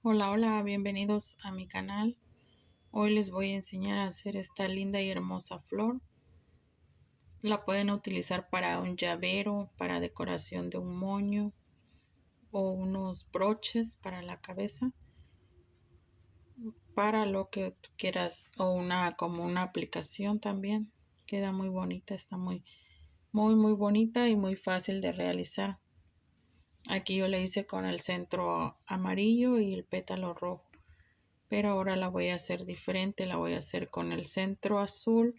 Hola, hola, bienvenidos a mi canal. Hoy les voy a enseñar a hacer esta linda y hermosa flor. La pueden utilizar para un llavero, para decoración de un moño o unos broches para la cabeza, para lo que tú quieras, o como una aplicación también. Queda muy bonita, está muy bonita y muy fácil de realizar. Aquí yo le hice con el centro amarillo y el pétalo rojo. Pero ahora la voy a hacer diferente, la voy a hacer con el centro azul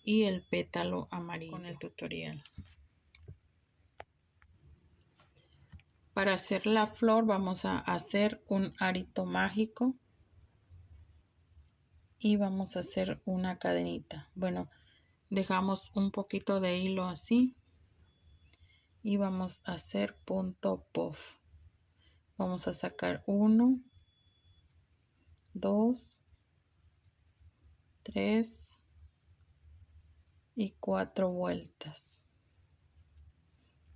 y el pétalo amarillo con el tutorial. Para hacer la flor vamos a hacer un arito mágico y vamos a hacer una cadenita. Bueno, dejamos un poquito de hilo así y vamos a hacer punto puff. Vamos a sacar 1, 2, 3 y 4 vueltas.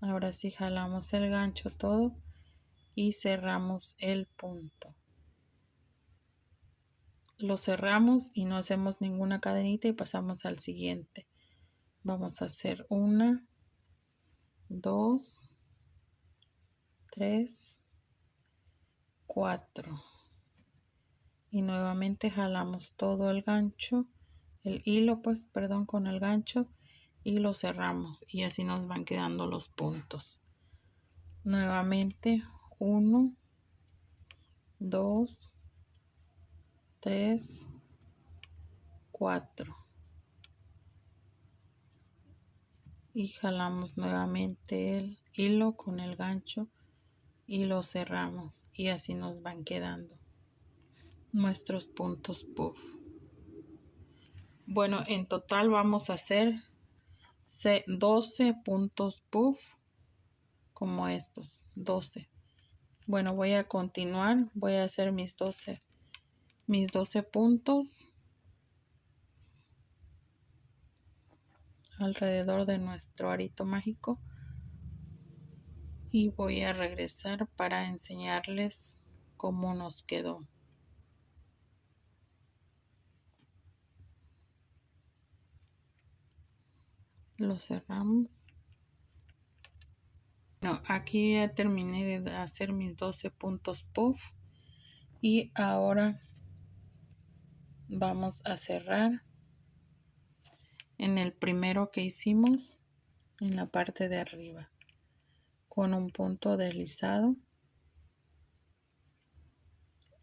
Ahora sí jalamos el gancho todo y cerramos el punto. Lo cerramos y no hacemos ninguna cadenita y pasamos al siguiente. Vamos a hacer 1, 2, 3, 4 y nuevamente jalamos todo el gancho, el hilo con el gancho, y lo cerramos y así nos van quedando los puntos. Nuevamente 1, 2, 3, 4 y jalamos nuevamente el hilo con el gancho y lo cerramos y así nos van quedando nuestros puntos puff. Bueno, en total vamos a hacer 12 puntos puff como estos, 12. Bueno, voy a continuar, voy a hacer mis 12 puntos alrededor de nuestro arito mágico y voy a regresar para enseñarles cómo nos quedó. Lo cerramos. No, aquí ya terminé de hacer mis 12 puntos puff y ahora vamos a cerrar en el primero que hicimos en la parte de arriba con un punto deslizado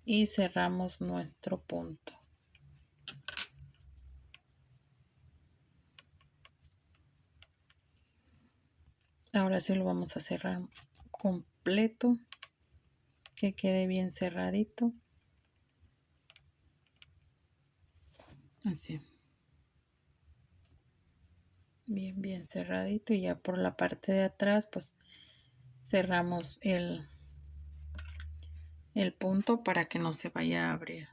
y cerramos nuestro punto. Ahora sí lo vamos a cerrar completo, que quede bien cerradito, así, bien cerradito, y ya por la parte de atrás pues cerramos el punto para que no se vaya a abrir.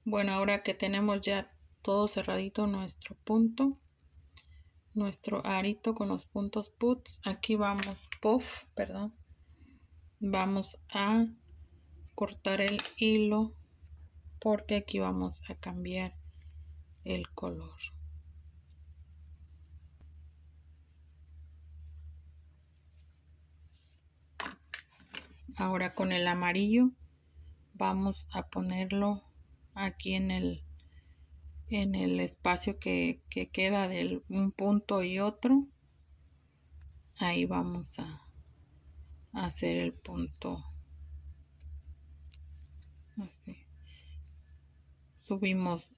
Bueno, ahora que tenemos ya todo cerradito nuestro punto, nuestro arito con los puntos puffs, aquí vamos vamos a cortar el hilo porque aquí vamos a cambiar el color. Ahora con el amarillo vamos a ponerlo aquí en el espacio que queda de un punto y otro. Ahí vamos a hacer el punto así. Subimos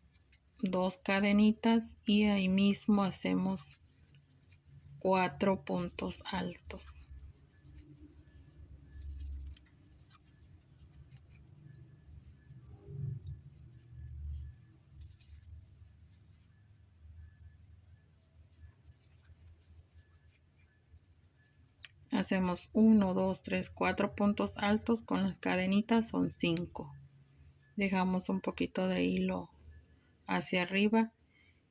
2 cadenitas y ahí mismo hacemos 4 puntos altos. Hacemos 1, 2, 3, 4 puntos altos con las cadenitas, son 5. Dejamos un poquito de hilo hacia arriba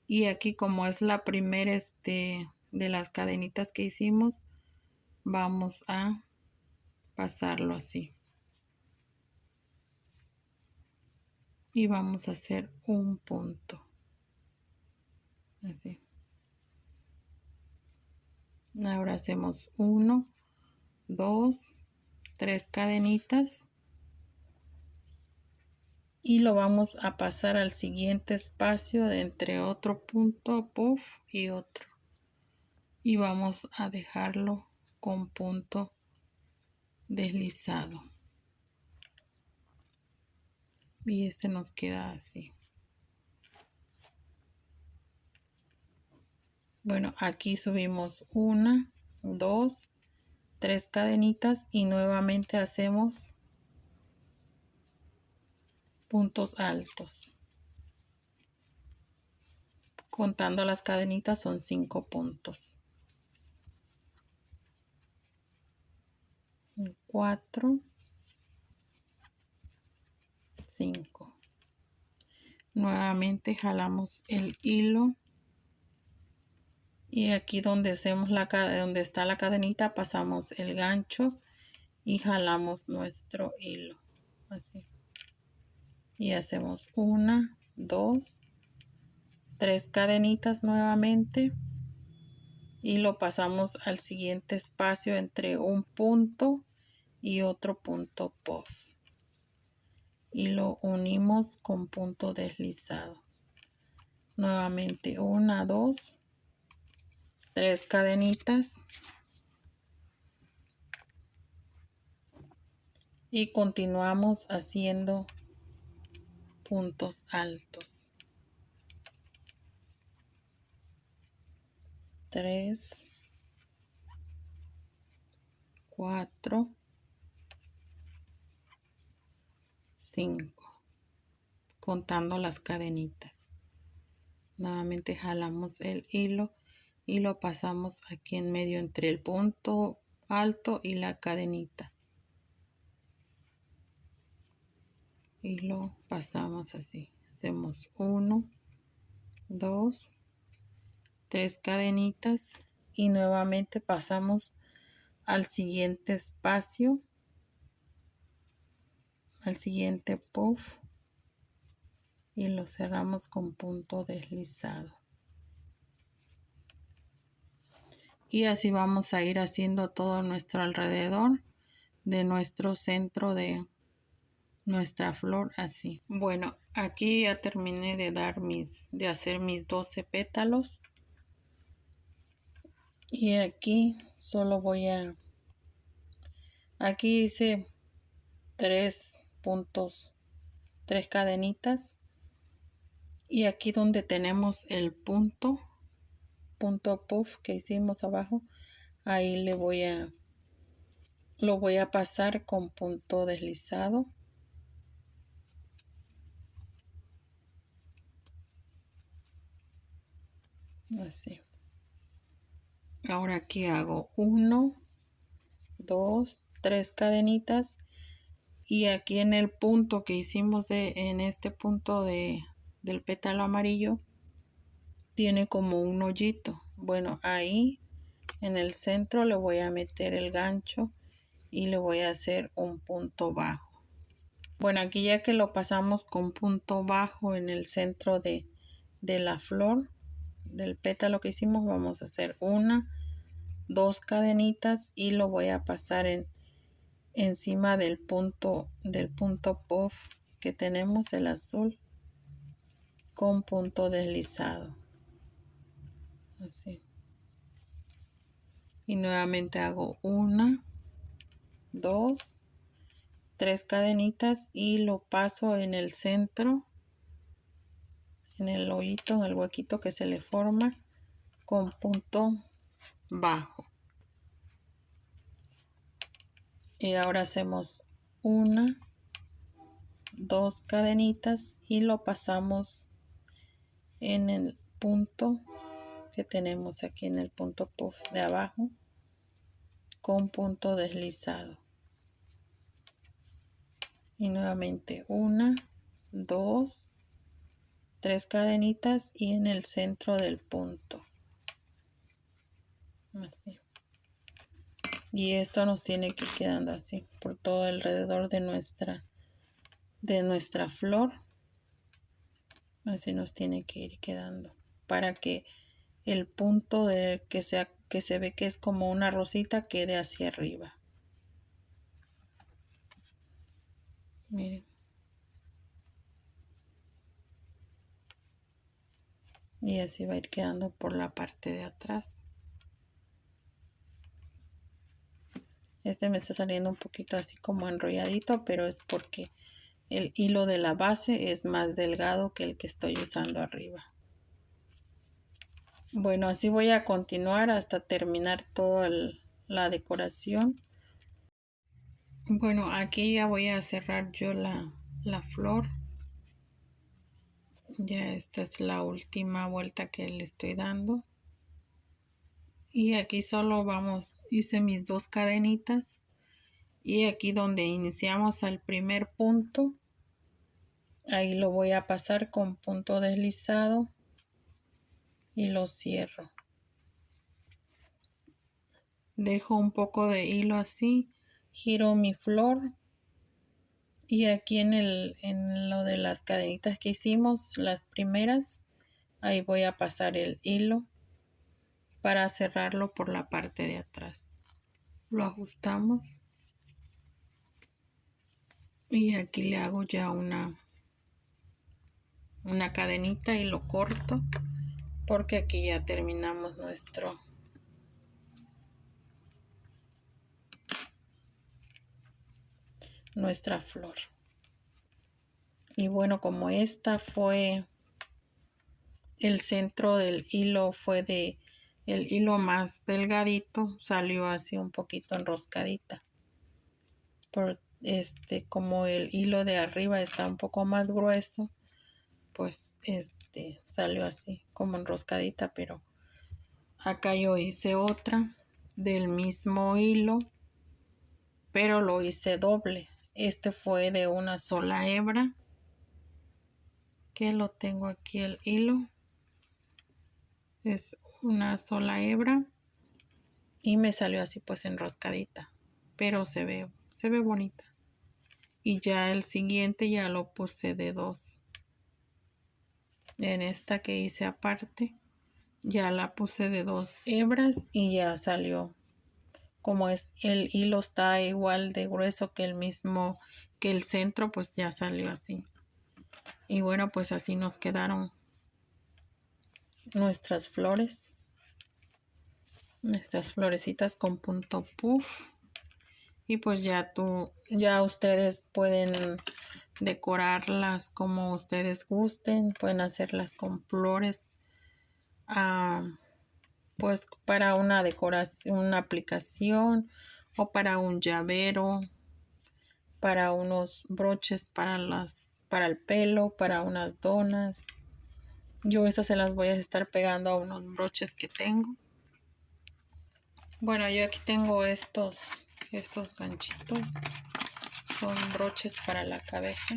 y aquí, como es la primera de las cadenitas que hicimos, vamos a pasarlo así. y vamos a hacer un punto, así. Ahora hacemos 1, 2, 3 cadenitas y lo vamos a pasar al siguiente espacio de entre otro punto puff y otro, y vamos a dejarlo con punto deslizado, y este nos queda así. Bueno, aquí subimos 1, 2, 3 cadenitas y nuevamente hacemos puntos altos. Contando las cadenitas son 5 puntos. 4, 5. Nuevamente jalamos el hilo y aquí donde hacemos donde está la cadenita pasamos el gancho y jalamos nuestro hilo así, y hacemos 1, 2, 3 cadenitas nuevamente y lo pasamos al siguiente espacio entre un punto y otro punto puff y lo unimos con punto deslizado. Nuevamente 1, 2, 3 cadenitas y continuamos haciendo puntos altos. 3, 4, 5, contando las cadenitas. Nuevamente jalamos el hilo y lo pasamos aquí en medio entre el punto alto y la cadenita y lo pasamos así. Hacemos 1, 2, 3 cadenitas y nuevamente pasamos al siguiente espacio, al siguiente puff y lo cerramos con punto deslizado. Y así vamos a ir haciendo todo nuestro alrededor de nuestro centro de nuestra flor así. Bueno, aquí ya terminé de hacer mis 12 pétalos. Y aquí solo aquí hice 3 puntos, 3 cadenitas. Y aquí donde tenemos el punto puff que hicimos abajo, ahí lo voy a pasar con punto deslizado. Así. Ahora aquí hago 1, 2, 3 cadenitas y aquí en el punto que hicimos en este punto del pétalo amarillo tiene como un hoyito. Bueno, ahí en el centro le voy a meter el gancho y le voy a hacer un punto bajo. Bueno, aquí ya que lo pasamos con punto bajo en el centro de la flor del pétalo que hicimos, vamos a hacer 1, 2 cadenitas y lo voy a pasar encima del punto puff que tenemos, el azul, con punto deslizado así, y nuevamente hago 1, 2, 3 cadenitas y lo paso en el centro, en el hoyito, en el huequito que se le forma, con punto bajo. Y ahora hacemos 1, 2 cadenitas y lo pasamos en el punto que tenemos aquí, en el punto puff de abajo, con punto deslizado. Y nuevamente 1, 2, 3 cadenitas y en el centro del punto así. Y esto nos tiene que ir quedando así por todo alrededor de nuestra flor. Así nos tiene que ir quedando para que el punto de que se ve que es como una rosita quede hacia arriba. Miren. Y así va a ir quedando por la parte de atrás. Este me está saliendo un poquito así como enrolladito, pero es porque el hilo de la base es más delgado que el que estoy usando arriba. Bueno, así voy a continuar hasta terminar toda la decoración. Bueno, aquí ya voy a cerrar yo la flor. Ya esta es la última vuelta que le estoy dando. Y aquí solo hice mis 2 cadenitas. Y aquí donde iniciamos al primer punto, ahí lo voy a pasar con punto deslizado y lo cierro. Dejo un poco de hilo así, giro mi flor y aquí en lo de las cadenitas que hicimos, las primeras, ahí voy a pasar el hilo para cerrarlo por la parte de atrás. Lo ajustamos y aquí le hago ya una cadenita y lo corto porque aquí ya terminamos nuestra flor. Y bueno, como esta fue el centro del hilo, fue de el hilo más delgadito, salió así un poquito enroscadita. Como el hilo de arriba está un poco más grueso, pues salió así como enroscadita, pero acá yo hice otra del mismo hilo, pero lo hice doble. Este fue de una sola hebra, que lo tengo aquí el hilo. Es una sola hebra y me salió así pues enroscadita, pero se ve bonita. Y ya el siguiente ya lo puse de 2. En esta que hice aparte ya la puse de 2 hebras y ya salió. Como el hilo está igual de grueso que el centro, pues ya salió así. Y bueno, pues así nos quedaron nuestras flores. Nuestras florecitas con punto puff. Y pues ya ustedes pueden decorarlas como ustedes gusten. Pueden hacerlas con flores. Pues para una decoración, una aplicación, o para un llavero, para unos broches para el pelo, para unas donas. Yo estas se las voy a estar pegando a unos broches que tengo. Bueno, yo aquí tengo estos ganchitos. Son broches para la cabeza.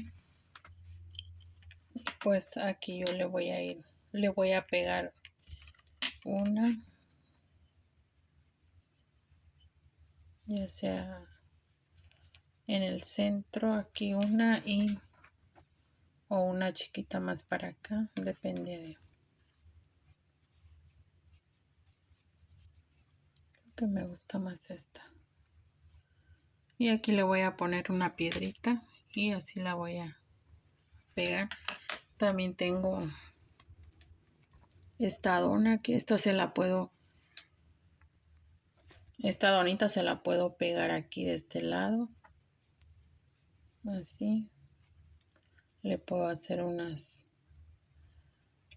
Y pues aquí yo le voy a pegar una, ya sea en el centro, aquí una o una chiquita más para acá, depende de. Creo que me gusta más esta. Y aquí le voy a poner una piedrita y así la voy a pegar. También tengo esta dona, que esta donita se la puedo pegar aquí de este lado. Así. Le puedo hacer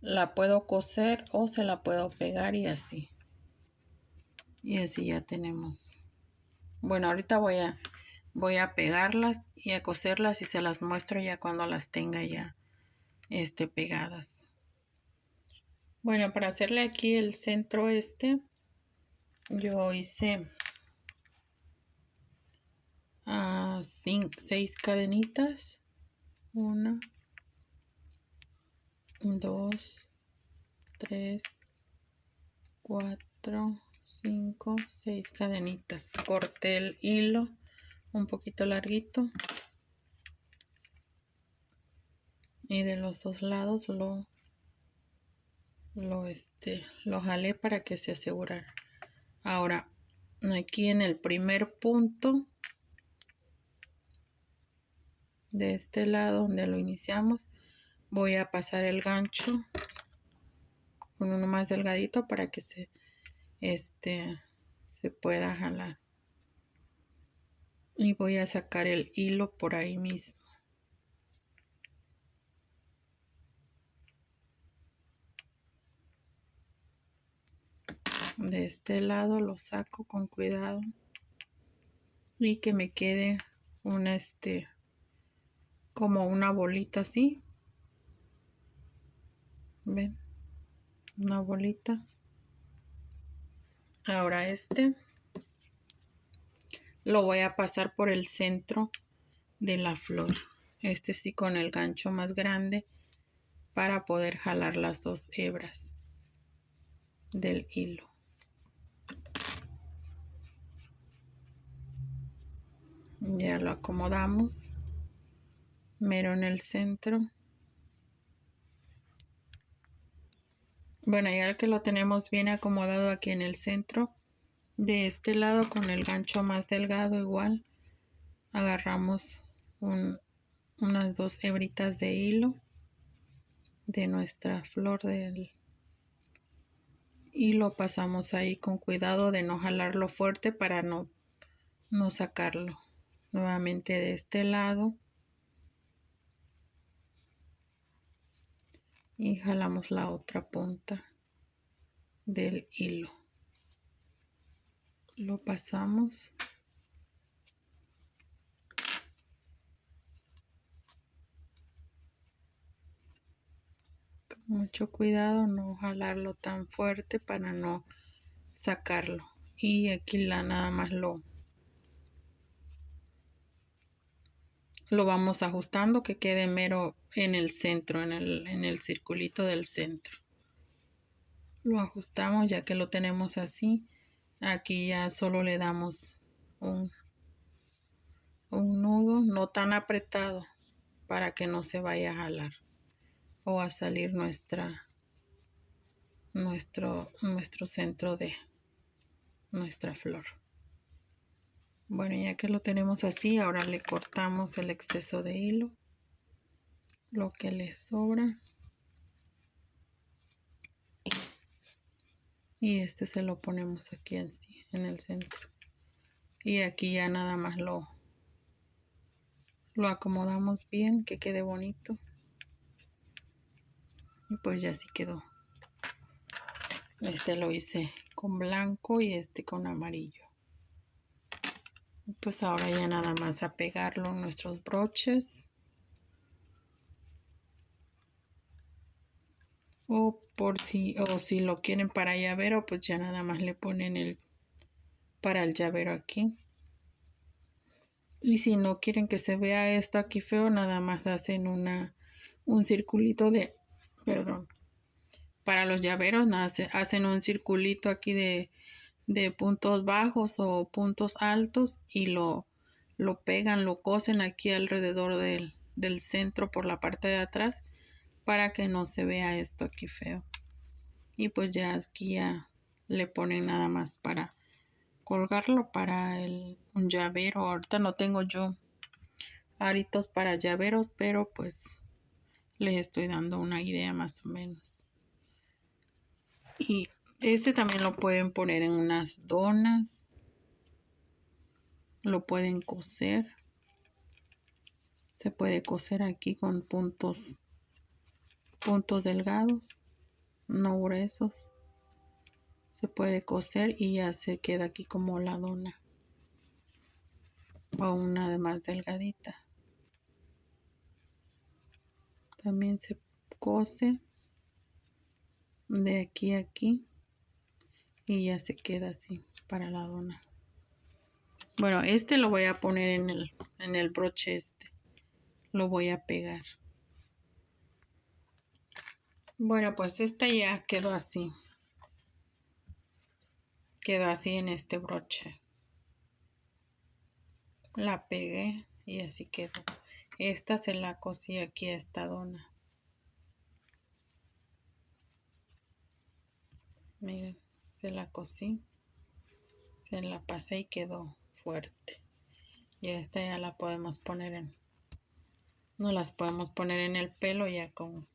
la puedo coser o se la puedo pegar y así. Y así ya tenemos. Bueno, ahorita voy a pegarlas y a coserlas y se las muestro ya cuando las tenga ya pegadas. Bueno, para hacerle aquí el centro yo hice 6 cadenitas. 1, 2, 3, 4, 5, 6 cadenitas. Corté el hilo un poquito larguito y de los dos lados lo jalé para que se asegurara. Ahora aquí en el primer punto de este lado donde lo iniciamos, voy a pasar el gancho con uno más delgadito para que se pueda jalar, y voy a sacar el hilo por ahí mismo. De este lado lo saco con cuidado y que me quede una como una bolita así. ¿Ven? Una bolita. Ahora lo voy a pasar por el centro de la flor. Sí, con el gancho más grande para poder jalar las dos hebras del hilo. Ya lo acomodamos mero en el centro. Bueno, ya que lo tenemos bien acomodado aquí en el centro, de este lado con el gancho más delgado igual agarramos unas dos hebritas de hilo de nuestra flor y lo pasamos ahí con cuidado de no jalarlo fuerte para no sacarlo. Nuevamente de este lado y jalamos la otra punta del hilo, lo pasamos con mucho cuidado, no jalarlo tan fuerte para no sacarlo. Y aquí nada más lo vamos ajustando que quede mero en el centro, en el circulito del centro. Lo ajustamos ya que lo tenemos así. Aquí ya solo le damos un nudo no tan apretado para que no se vaya a jalar o a salir nuestro centro de nuestra flor. Bueno, ya que lo tenemos así, ahora le cortamos el exceso de hilo, lo que le sobra, y se lo ponemos aquí en el centro, y aquí ya nada más lo acomodamos bien, que quede bonito, y pues ya así quedó. Lo hice con blanco y con amarillo. Pues ahora ya nada más a pegarlo en nuestros broches, o si lo quieren para llavero, pues ya nada más le ponen para el llavero aquí. Y si no quieren que se vea esto aquí feo, nada más hacen un circulito perdón, para los llaveros hacen un circulito aquí de puntos bajos o puntos altos y lo pegan, lo cosen aquí alrededor del centro por la parte de atrás para que no se vea esto aquí feo. Y pues ya aquí ya le ponen nada más para colgarlo para un llavero. Ahorita no tengo yo aritos para llaveros, pero pues les estoy dando una idea más o menos. Y también lo pueden poner en unas donas, lo pueden coser, se puede coser aquí con puntos delgados, no gruesos. Se puede coser y ya se queda aquí como la dona o una de más delgadita. También se cose de aquí a aquí y ya se queda así para la dona. Bueno, lo voy a poner en el broche lo voy a pegar. Bueno, pues ya quedó así. Quedó así en este broche. La pegué y así quedó. Se la cosí aquí a esta dona. Miren, se la cosí, se la pasé y quedó fuerte. Y esta ya la podemos poner no las podemos poner en el pelo ya con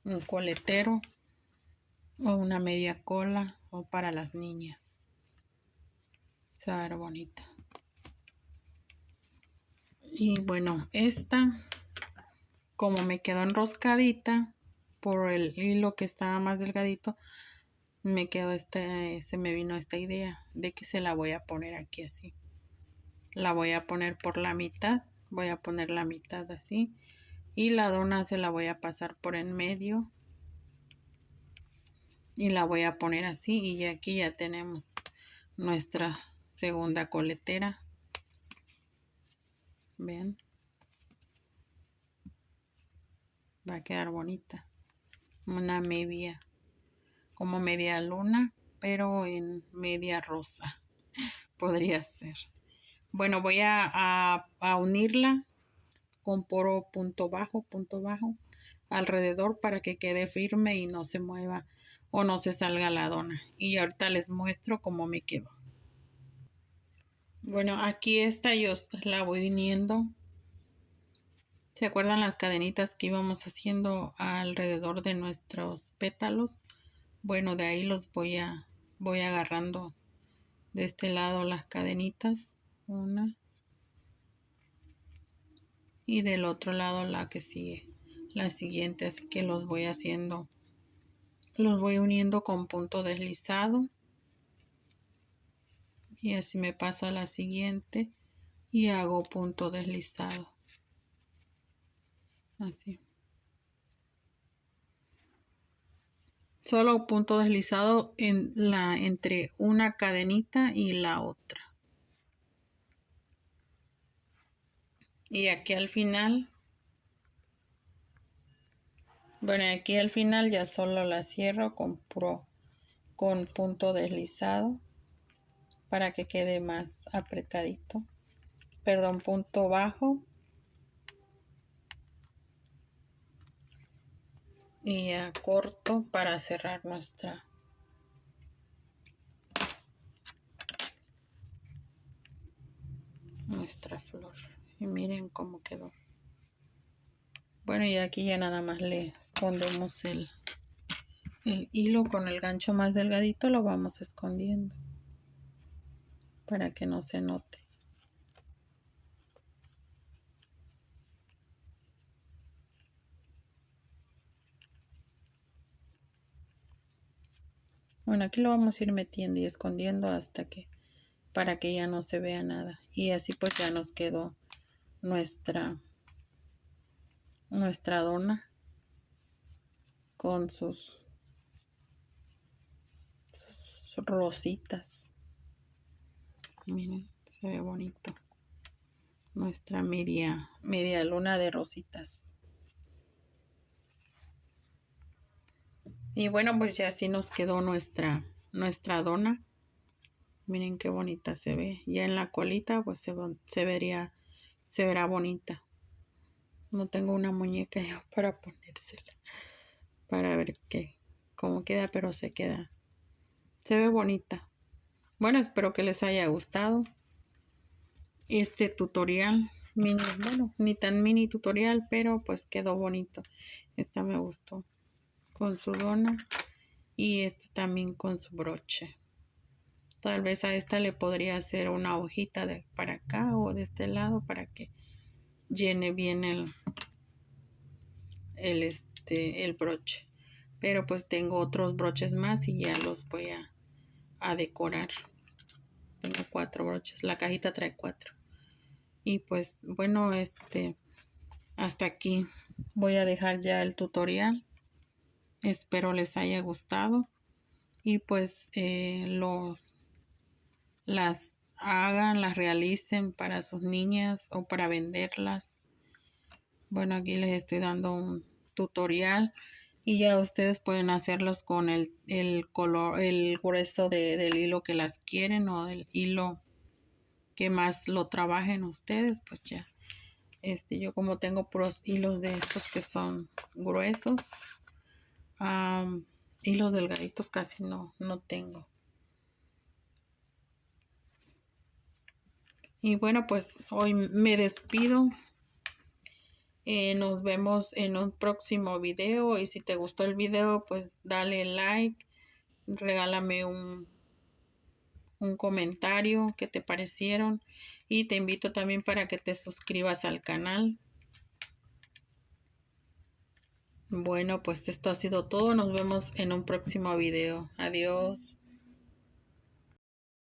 un coletero o una media cola o para las niñas. Se va a ver bonita. Y bueno, esta como me quedó enroscadita por el hilo que estaba más delgadito, me quedó se me vino esta idea de que se la voy a poner aquí así. La voy a poner por la mitad, voy a poner la mitad así y la dona se la voy a pasar por en medio y la voy a poner así y aquí ya tenemos nuestra segunda coletera. Ven, va a quedar bonita, una media, como media luna, pero en media rosa podría ser. Bueno, voy a unirla con puro punto bajo alrededor para que quede firme y no se mueva o no se salga la dona. Y ahorita les muestro cómo me quedó. Bueno, aquí esta yo la voy uniendo. ¿Se acuerdan las cadenitas que íbamos haciendo alrededor de nuestros pétalos? Bueno, de ahí los voy agarrando de este lado las cadenitas. Una. Y del otro lado la que sigue. La siguiente, así que los voy haciendo. Los voy uniendo con punto deslizado. Y así me paso a la siguiente. Y hago punto deslizado. Así. Solo punto deslizado entre una cadenita y la otra. Y aquí al final, bueno, aquí al final ya solo la cierro con punto deslizado para que quede más apretadito. Perdón, punto bajo. Y ya corto para cerrar nuestra flor. Y miren cómo quedó. Bueno, y aquí ya nada más le escondemos el hilo con el gancho más delgadito, lo vamos escondiendo para que no se note. Bueno, aquí lo vamos a ir metiendo y escondiendo para que ya no se vea nada. Y así pues ya nos quedó nuestra dona con sus rositas. Miren, se ve bonito. Nuestra media luna de rositas. Y bueno, pues ya así nos quedó nuestra dona. Miren qué bonita se ve. Ya en la colita pues se verá bonita. No tengo una muñeca yo para ponérsela. Para ver cómo queda, pero se ve bonita. Bueno, espero que les haya gustado este tutorial mini. Bueno, ni tan mini tutorial, pero pues quedó bonito. Esta me gustó con su dona y este también con su broche. Tal vez a esta le podría hacer una hojita para acá o de este lado para que llene bien el broche. Pero pues tengo otros broches más y ya los voy a decorar. Tengo 4 broches. La cajita trae 4. Y pues bueno, hasta aquí voy a dejar ya el tutorial. Espero les haya gustado. Y pues las hagan, las realicen para sus niñas o para venderlas. Bueno, aquí les estoy dando un tutorial y ya ustedes pueden hacerlos con el color, el grueso del hilo que las quieren o el hilo que más lo trabajen ustedes, pues ya. Yo como tengo puros hilos de estos que son gruesos, Hilos delgaditos casi no tengo. Y bueno, pues hoy me despido. Nos vemos en un próximo video. Y si te gustó el video, pues dale like. Regálame un comentario que te parecieron. Y te invito también para que te suscribas al canal. Bueno, pues esto ha sido todo. Nos vemos en un próximo video. Adiós.